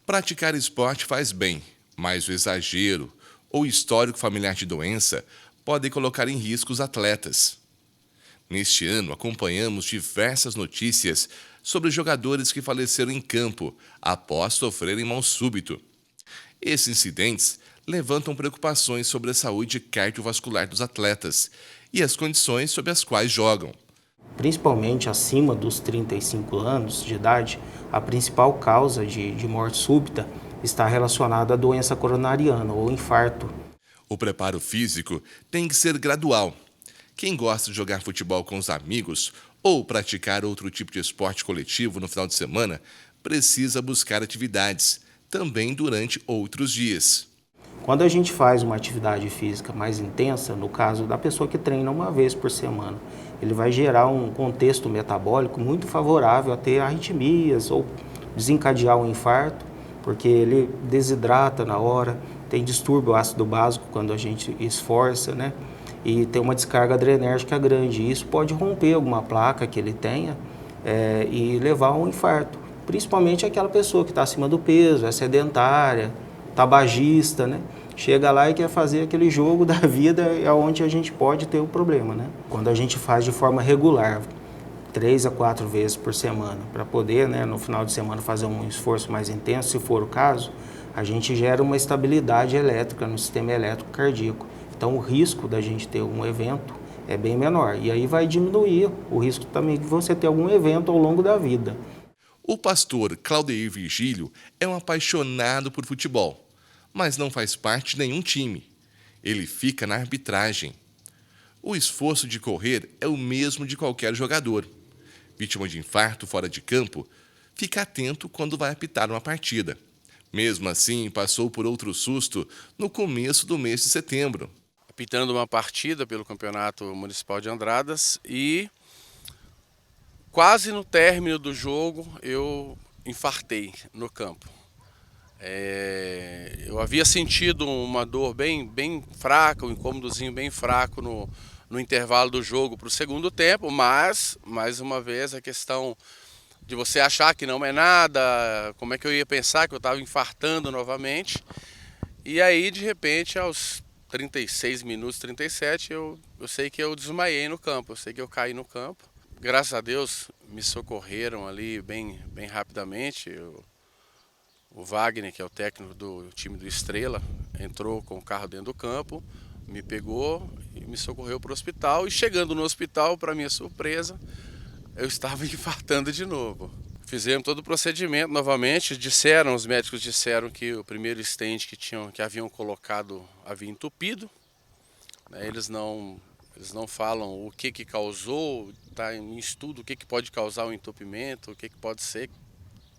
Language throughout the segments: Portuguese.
Praticar esporte faz bem, mas o exagero ou histórico familiar de doença podem colocar em risco os atletas. Neste ano, acompanhamos diversas notícias sobre jogadores que faleceram em campo após sofrerem mal súbito. Esses incidentes levantam preocupações sobre a saúde cardiovascular dos atletas e as condições sob as quais jogam. Principalmente acima dos 35 anos de idade, a principal causa de morte súbita está relacionada à doença coronariana ou infarto. O preparo físico tem que ser gradual. Quem gosta de jogar futebol com os amigos ou praticar outro tipo de esporte coletivo no final de semana precisa buscar atividades, também durante outros dias. Quando a gente faz uma atividade física mais intensa, no caso da pessoa que treina uma vez por semana, ele vai gerar um contexto metabólico muito favorável a ter arritmias ou desencadear um infarto, porque ele desidrata na hora, tem distúrbio ácido básico quando a gente esforça, né? E tem uma descarga adrenérgica grande. E isso pode romper alguma placa que ele tenha e levar a um infarto. Principalmente aquela pessoa que está acima do peso, é sedentária, tabagista, né? Chega lá e quer fazer aquele jogo da vida onde a gente pode ter o problema, né? Quando a gente faz de forma regular, 3 a 4 vezes por semana, para poder, né, no final de semana fazer um esforço mais intenso, se for o caso, a gente gera uma estabilidade elétrica no sistema elétrico cardíaco. Então o risco da gente ter um evento é bem menor. E aí vai diminuir o risco também de você ter algum evento ao longo da vida. O pastor Claudeir Virgílio é um apaixonado por futebol, mas não faz parte de nenhum time. Ele fica na arbitragem. O esforço de correr é o mesmo de qualquer jogador. Vítima de infarto fora de campo, fica atento quando vai apitar uma partida. Mesmo assim, passou por outro susto no começo do mês de setembro. Apitando uma partida pelo Campeonato Municipal de Andradas e quase no término do jogo eu infartei no campo. Eu havia sentido uma dor bem fraca, um incômodozinho bem fraco no intervalo do jogo para o segundo tempo, mas, mais uma vez, a questão de você achar que não é nada, como é que eu ia pensar que eu estava infartando novamente. E aí, de repente, aos 36 minutos, 37, eu sei que eu desmaiei no campo, eu sei que eu caí no campo. Graças a Deus, me socorreram ali bem rapidamente. O Wagner, que é o técnico do time do Estrela, entrou com o carro dentro do campo, me pegou e me socorreu para o hospital. E chegando no hospital, para minha surpresa, eu estava infartando de novo. Fizemos todo o procedimento novamente, os médicos disseram que o primeiro stent que haviam colocado havia entupido, né? Eles não falam o que causou, está em estudo o que pode causar o entupimento, o que pode ser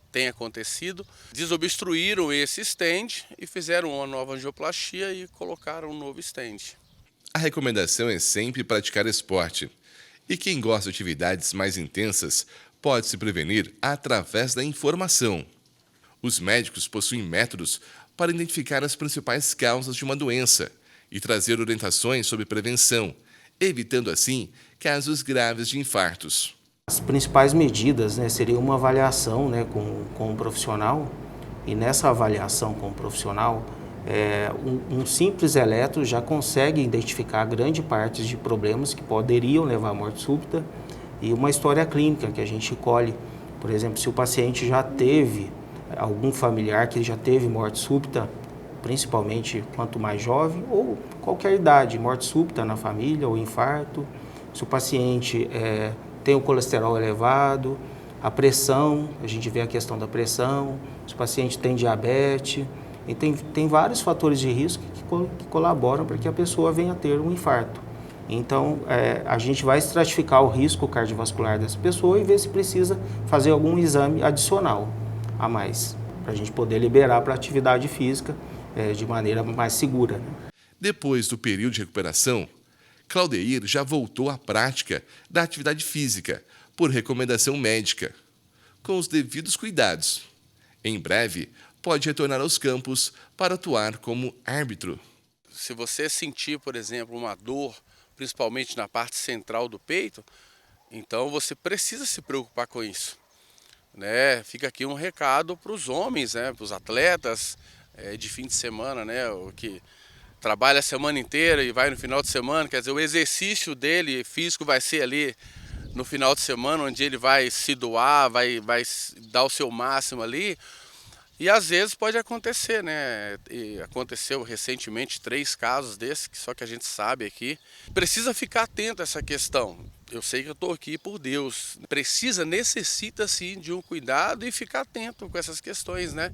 tem acontecido. Desobstruíram esse stent e fizeram uma nova angioplastia e colocaram um novo stent. A recomendação é sempre praticar esporte. E quem gosta de atividades mais intensas pode se prevenir através da informação. Os médicos possuem métodos para identificar as principais causas de uma doença e trazer orientações sobre prevenção, evitando assim casos graves de infartos. As principais medidas, né, seria uma avaliação, né, com um profissional, e nessa avaliação com o profissional, um simples eletro já consegue identificar grande parte de problemas que poderiam levar à morte súbita e uma história clínica que a gente colhe. Por exemplo, se o paciente já teve algum familiar que já teve morte súbita, principalmente quanto mais jovem ou qualquer idade, morte súbita na família ou infarto, se o paciente tem o colesterol elevado, a pressão, a gente vê a questão da pressão, se o paciente tem diabetes, e tem vários fatores de risco que colaboram para que a pessoa venha a ter um infarto. Então, a gente vai estratificar o risco cardiovascular dessa pessoa e ver se precisa fazer algum exame adicional a mais, para a gente poder liberar para a atividade física de maneira mais segura, né? Depois do período de recuperação, Claudeir já voltou à prática da atividade física, por recomendação médica, com os devidos cuidados. Em breve, pode retornar aos campos para atuar como árbitro. Se você sentir, por exemplo, uma dor, principalmente na parte central do peito, então você precisa se preocupar com isso. né? Fica aqui um recado para os homens, né? Para os atletas de fim de semana, né? O que trabalha a semana inteira e vai no final de semana, quer dizer, o exercício dele físico vai ser ali no final de semana, onde ele vai se doar, vai dar o seu máximo ali. E às vezes pode acontecer, né? E aconteceu recentemente 3 casos desses, que só que a gente sabe aqui. Precisa ficar atento a essa questão. Eu sei que eu estou aqui por Deus. Necessita sim de um cuidado e ficar atento com essas questões, né?